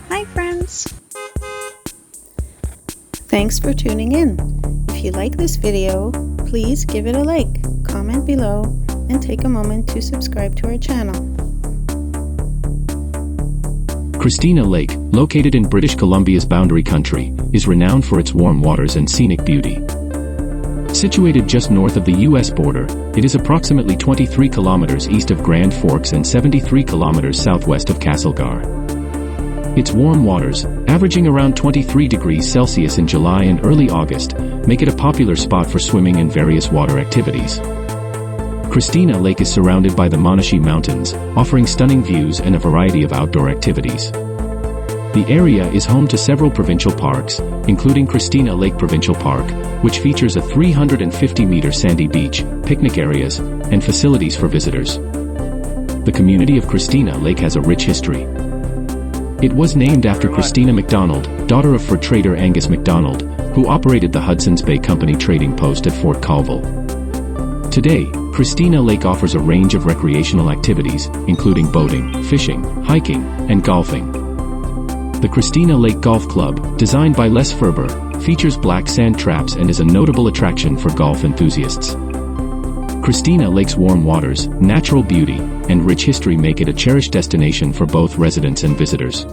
Hi friends! Thanks for tuning in. If you like this video, please give it a like, comment below, and take a moment to subscribe to our channel. Christina Lake, located in British Columbia's Boundary Country, is renowned for its warm waters and scenic beauty. Situated just north of the U.S. border, it is approximately 23 kilometers east of Grand Forks and 73 kilometers southwest of Castlegar. Its warm waters, averaging around 23 degrees Celsius in July and early August, make it a popular spot for swimming and various water activities. Christina Lake is surrounded by the Monashee Mountains, offering stunning views and a variety of outdoor activities. The area is home to several provincial parks, including Christina Lake Provincial Park, which features a 350-meter sandy beach, picnic areas, and facilities for visitors. The community of Christina Lake has a rich history. It was named after Christina MacDonald, daughter of fur trader Angus MacDonald, who operated the Hudson's Bay Company trading post at Fort Colville. Today, Christina Lake offers a range of recreational activities, including boating, fishing, hiking, and golfing. The Christina Lake Golf Club, designed by Les Ferber, features black sand traps and is a notable attraction for golf enthusiasts. Christina Lake's warm waters, natural beauty, and rich history make it a cherished destination for both residents and visitors.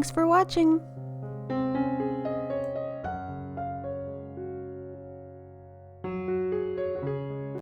Thanks for watching!